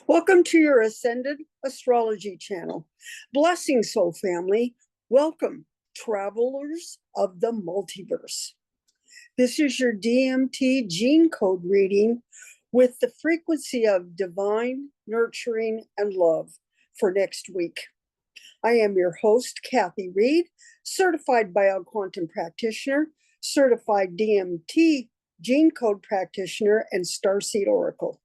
Welcome to your Ascended Astrology channel. Blessings, soul family. Welcome, travelers of the multiverse. This is your DMT gene code reading with the frequency of divine, nurturing, and love for next week. I am your host, Kathy Reed, certified bioquantum practitioner, certified DMT gene code practitioner, and starseed oracle.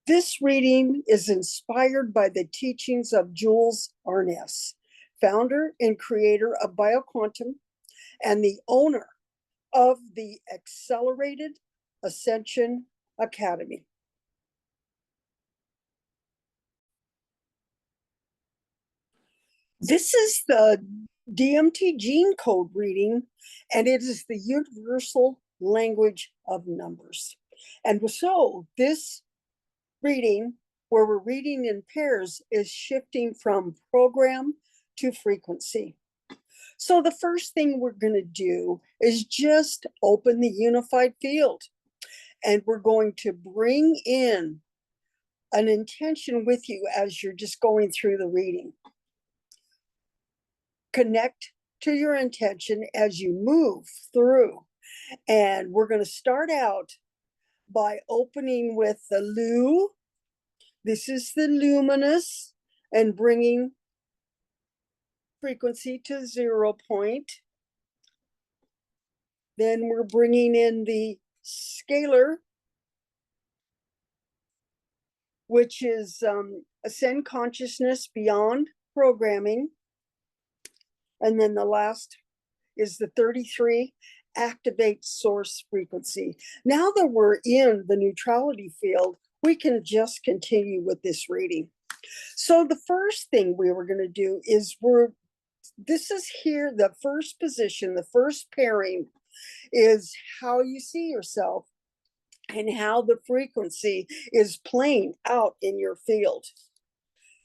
This reading is inspired by the teachings of Jules Arness, founder and creator of Bioquantum and the owner of the Accelerated Ascension Academy. This is the DMT gene code reading, and it is the universal language of numbers. And so this reading, where we're reading in pairs, is shifting from program to frequency. So the first thing we're going to do is just open the unified field, and we're going to bring in an intention with you as you're just going through the reading. Connect to your intention as you move through, and we're going to start out by opening with the Lu. This is the luminous, and bringing frequency to 0 point. Then we're bringing in the scalar, which is ascend consciousness beyond programming. And then the last is the 33, activate source frequency. Now that we're in the neutrality field, we can just continue with this reading. So the first thing we were going to do is this is here, the first position, the first pairing is how you see yourself and how the frequency is playing out in your field.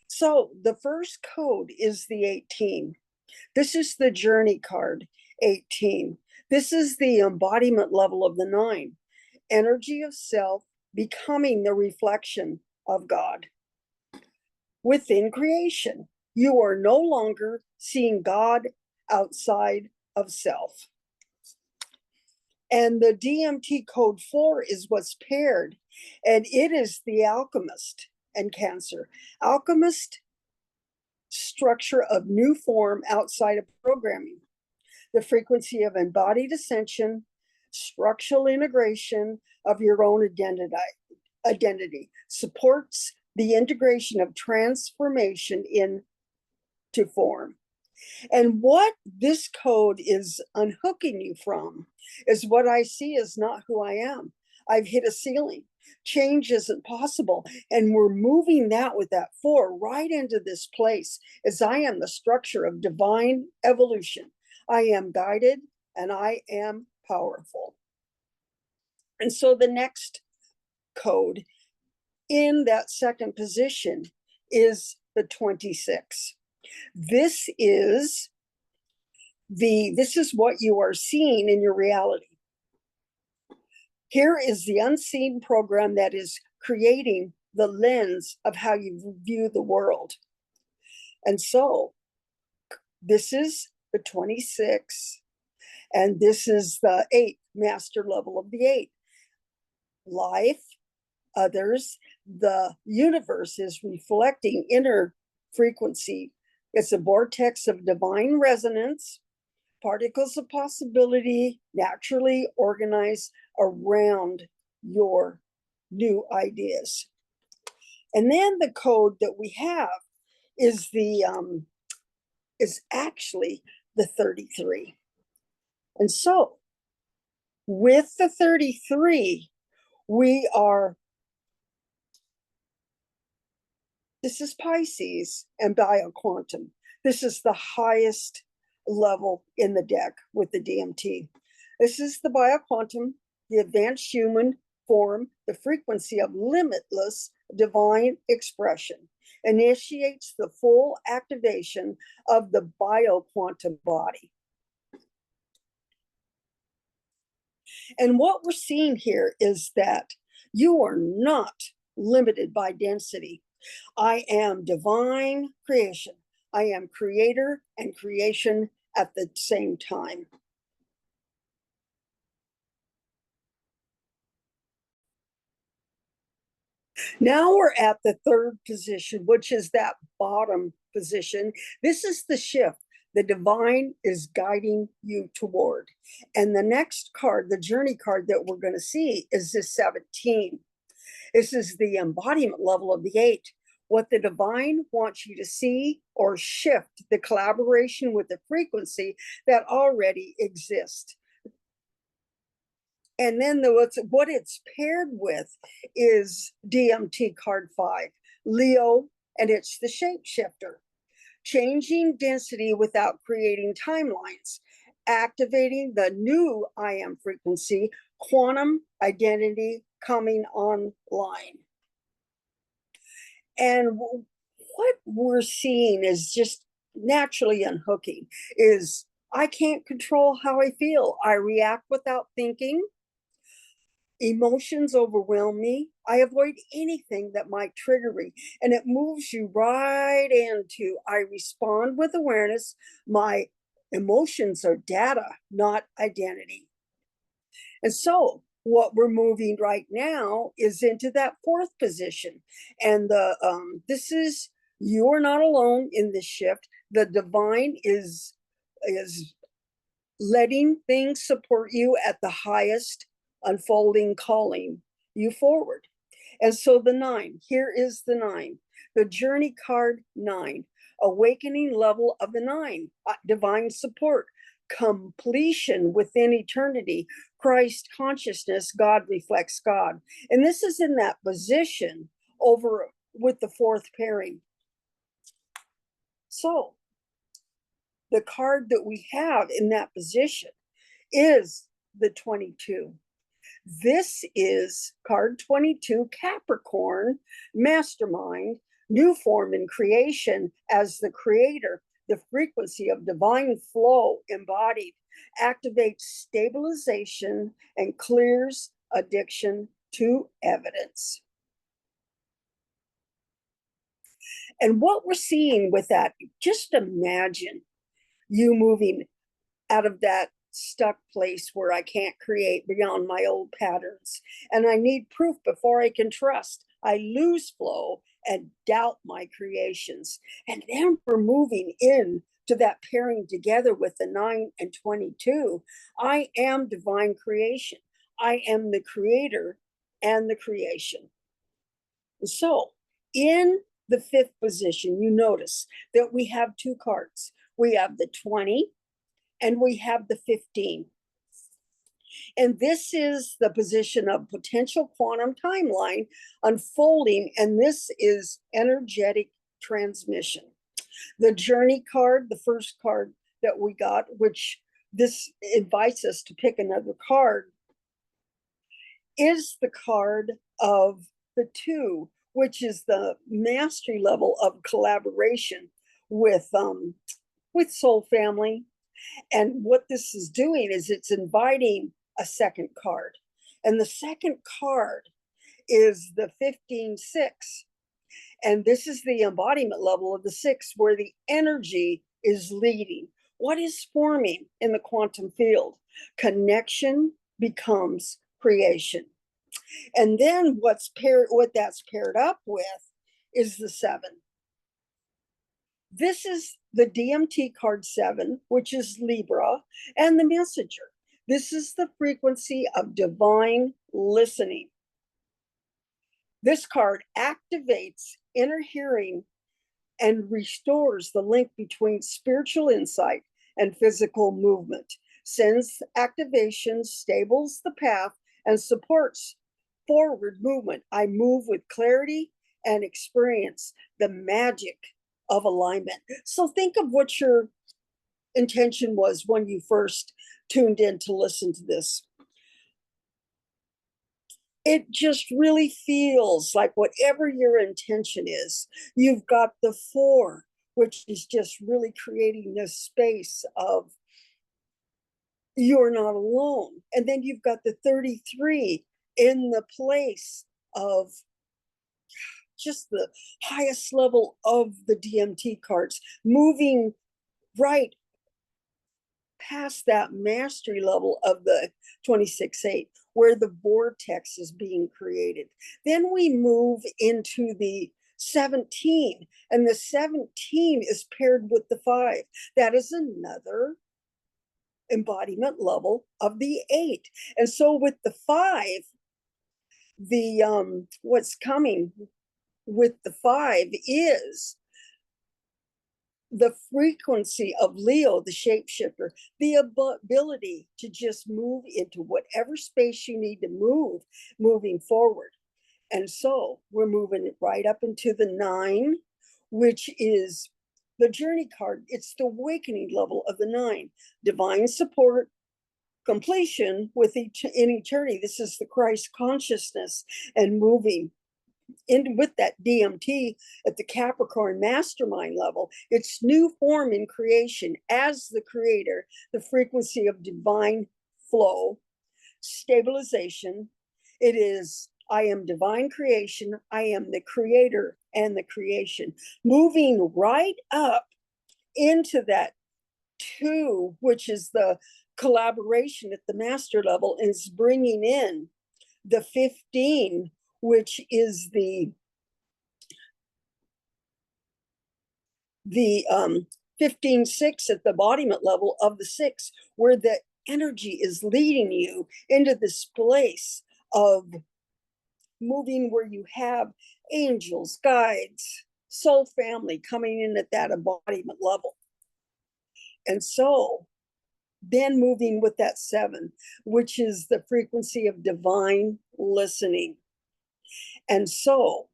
So the first code is the 18. This is the journey card, 18. This is the embodiment level of the 9. Energy of self becoming the reflection of God. Within creation, you are no longer seeing God outside of self. And the DMT code 4 is what's paired, and it is the alchemist and Cancer. Alchemist, structure of new form outside of programming. The frequency of embodied ascension, structural integration of your own identity supports the integration of transformation into form. And what this code is unhooking you from is what I see as not who I am. I've hit a ceiling. Change isn't possible. And we're moving that with that 4 right into this place, as I am the structure of divine evolution. I am guided and I am powerful. And so the next code in that second position is the 26. This is what you are seeing in your reality. Here is the unseen program that is creating the lens of how you view the world. And so this is the 26, and this is the 8, master level of the 8. Life, others, the universe is reflecting inner frequency. It's a vortex of divine resonance. Particles of possibility naturally organize around your new ideas. And then the code that we have is actually the 33. And so with the 33, this is Pisces and Bioquantum. This is the highest level in the deck with the DMT. This is the Bioquantum, the advanced human form, the frequency of limitless divine expression. Initiates the full activation of the Bioquantum body. And what we're seeing here is that you are not limited by density. I am divine creation. I am creator and creation at the same time. Now we're at the third position, which is that bottom position. This is the shift the divine is guiding you toward. And the next card, the journey card that we're going to see, is this 17. This is the embodiment level of the 8. What the divine wants you to see or shift the collaboration with the frequency that already exists. And then what it's paired with is DMT card 5, Leo, and it's the shapeshifter. Changing density without creating timelines, activating the new I am frequency, quantum identity coming online. And what we're seeing is just naturally unhooking is I can't control how I feel. I react without thinking. Emotions overwhelm me. I avoid anything that might trigger me. And it moves you right into I respond with awareness. My emotions are data, not identity. And so what we're moving right now is into that fourth position. And this is, you are not alone in this shift. The divine is letting things support you at the highest unfolding, calling you forward. And so the 9, here is the 9, the journey card 9, awakening level of the 9, divine support, completion within eternity, Christ consciousness, God reflects God. And this is in that position over with the fourth pairing. So the card that we have in that position is the 22. This is card 22, Capricorn, mastermind, new form in creation as the creator, the frequency of divine flow embodied, activates stabilization and clears addiction to evidence. And what we're seeing with that, just imagine you moving out of that stuck place where I can't create beyond my old patterns. And I need proof before I can trust. I lose flow and doubt my creations. And then we're moving in to that pairing together with the 9 and 22. I am divine creation. I am the creator and the creation. And so in the 5th position, you notice that we have 2 cards. We have the 20 and we have the 15. And this is the position of potential quantum timeline unfolding, and this is energetic transmission. The journey card, the first card that we got, which this invites us to pick another card, is the card of the 2, which is the mastery level of collaboration with soul family. And what this is doing is it's inviting a second card. And the second card is the 15-6. And this is the embodiment level of the 6, where the energy is leading. What is forming in the quantum field? Connection becomes creation. And then what that's paired up with is the 7. This is the DMT card 7, which is Libra, and the messenger. This is the frequency of divine listening. This card activates inner hearing and restores the link between spiritual insight and physical movement, sends activation, stables the path, and supports forward movement. I move with clarity and experience the magic of alignment. So think of what your intention was when you first tuned in to listen to this. It just really feels like whatever your intention is, you've got the 4, which is just really creating this space of you're not alone. And then you've got the 33 in the place of just the highest level of the DMT cards, moving right past that mastery level of the 26-8, where the vortex is being created. Then we move into the 17, and the 17 is paired with the 5. That is another embodiment level of the 8. And so with the 5, the what's coming with the 5 is the frequency of Leo, the shapeshifter, the ability to just move into whatever space you need to move, moving forward. And so we're moving it right up into the 9, which is the journey card. It's the awakening level of the 9, divine support, completion with in eternity. This is the Christ consciousness, and moving in with that DMT at the Capricorn mastermind level. It's new form in creation as the creator, the frequency of divine flow, stabilization. It is, I am divine creation. I am the creator and the creation. Moving right up into that 2, which is the collaboration at the master level, is bringing in the 15, which is the 15-6 at the embodiment level of the 6, where the energy is leading you into this place of moving, where you have angels, guides, soul family coming in at that embodiment level. And so then moving with that 7, which is the frequency of divine listening. And so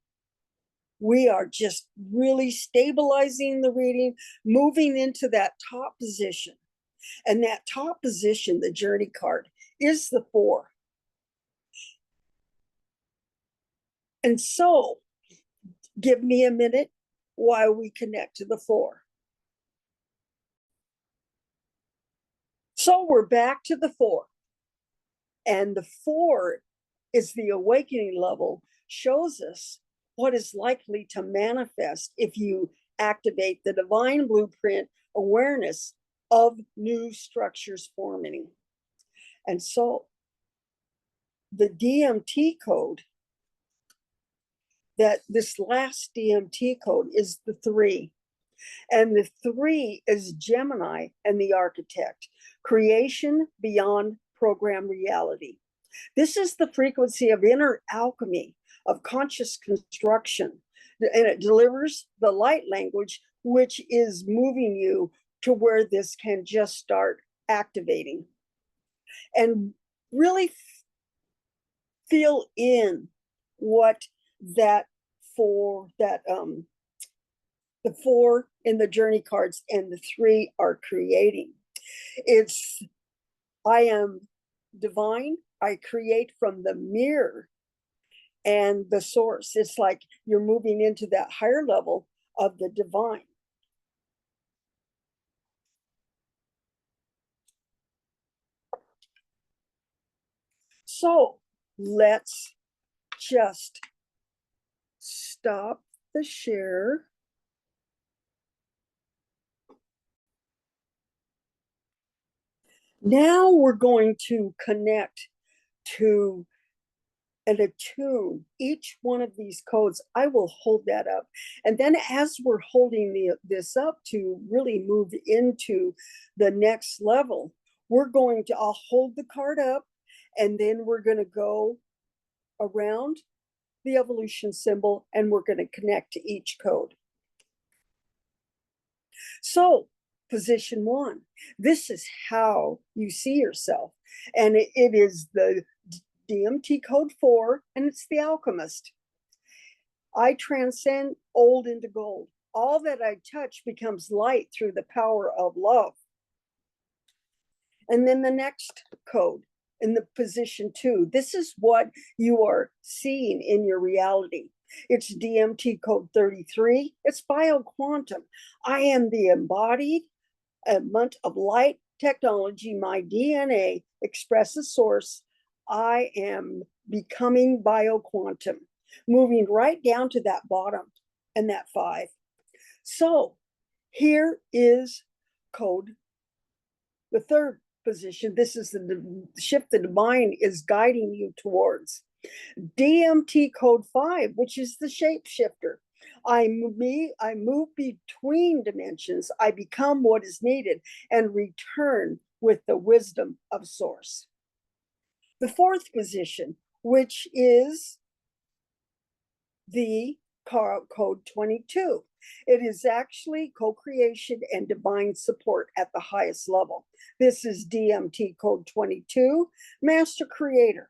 we are just really stabilizing the reading, moving into that top position. And that top position, the journey card, is the 4. And so give me a minute while we connect to the 4. So we're back to the 4. And the 4 is the awakening level, shows us what is likely to manifest if you activate the divine blueprint awareness of new structures forming. And so the DMT code, that this last DMT code is the 3. And the 3 is Gemini and the architect, creation beyond program reality. This is the frequency of inner alchemy, of conscious construction, and it delivers the light language, which is moving you to where this can just start activating. And really feel in what that the 4 in the journey cards and the 3 are creating. It's, I am divine. I create from the mirror and the source. It's like you're moving into that higher level of the divine. So let's just stop the share. Now we're going to connect to and attune each one of these codes. I will hold that up. And then as we're holding this up to really move into the next level, I'll hold the card up, and then we're going to go around the evolution symbol, and we're going to connect to each code. So position 1, this is how you see yourself. And it is the DMT code 4, and it's the alchemist. I transcend old into gold. All that I touch becomes light through the power of love. And then the next code in the position 2, this is what you are seeing in your reality. It's DMT code 33. It's bioquantum. I am the embodied element of light technology. My DNA expresses source. I am becoming bioquantum. moving right down to that bottom and that 5. So here is code, the third position. This is the shift the divine is guiding you towards. DMT code 5, which is the shapeshifter. I move between dimensions. I become what is needed and return with the wisdom of source. The fourth position, which is the code 22. It is actually co-creation and divine support at the highest level. This is DMT code 22, master creator.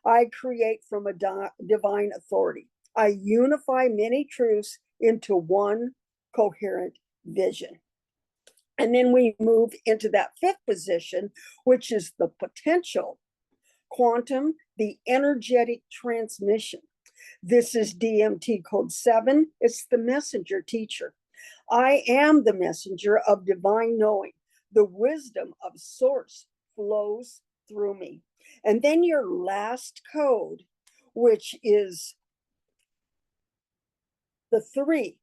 I create from a divine authority. I unify many truths into one coherent vision. And then we move into that fifth position, which is the potential quantum, the energetic transmission. This is DMT code 7. It's the messenger teacher. I am the messenger of divine knowing. The wisdom of source flows through me. And then your last code, which is the 3.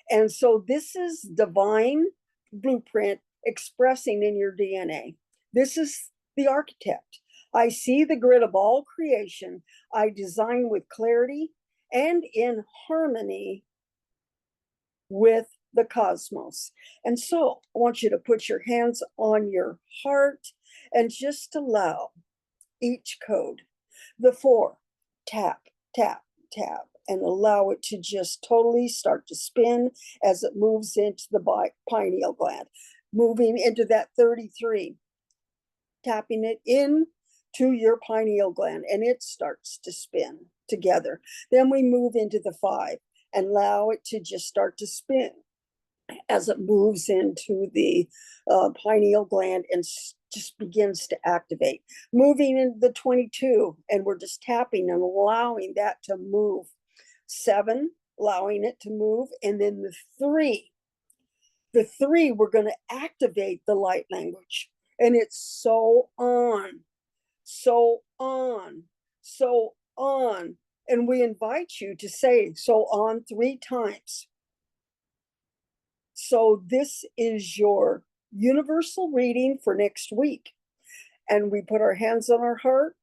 And so this is divine blueprint expressing in your DNA. This is the architect. I see the grid of all creation. I design with clarity and in harmony with the cosmos. And so I want you to put your hands on your heart and just allow each code. The 4, tap, tap, tap, and allow it to just totally start to spin as it moves into the pineal gland. Moving into that 33, tapping it in to your pineal gland, and it starts to spin together. Then we move into the 5 and allow it to just start to spin as it moves into the pineal gland and just begins to activate. Moving into the 22, and we're just tapping and allowing that to move. 7, allowing it to move. And then the 3, we're going to activate the light language. And it's so on, so on, so on. And we invite you to say so on 3 times. So this is your universal reading for next week. And we put our hands on our heart.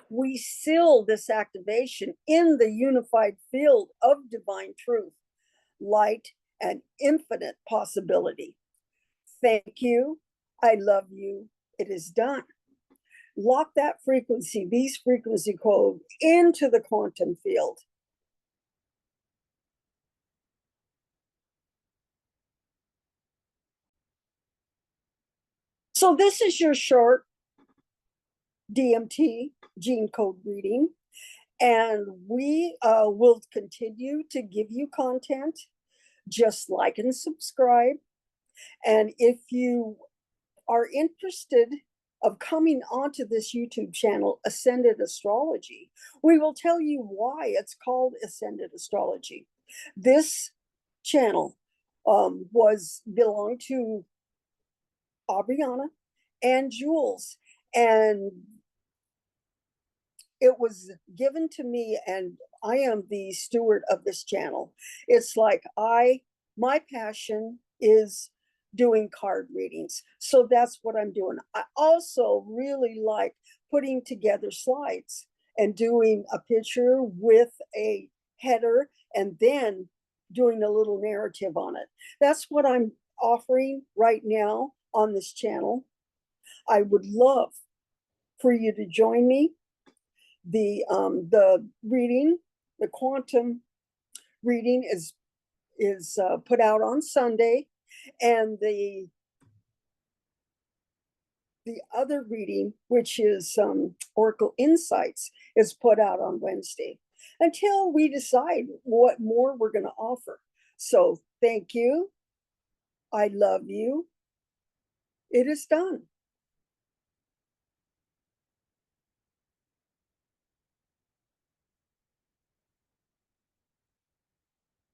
We seal this activation in the unified field of divine truth, light, and infinite possibility. Thank you. I love you. It is done. Lock that frequency, these frequency codes, into the quantum field. So this is your short DMT gene code reading, and we will continue to give you content. Just like and subscribe. And if you are interested of coming onto this YouTube channel, Ascended Astrology, we will tell you why it's called Ascended Astrology. This channel belonged to Aubriana and Jules, and it was given to me, and I am the steward of this channel. It's like my passion is doing card readings. So that's what I'm doing. I also really like putting together slides and doing a picture with a header and then doing a little narrative on it. That's what I'm offering right now on this channel. I would love for you to join me. The reading, the quantum reading is put out on Sunday, and the other reading, which is Oracle Insights, is put out on Wednesday until we decide what more we're going to offer. So thank you. I love you. It is done.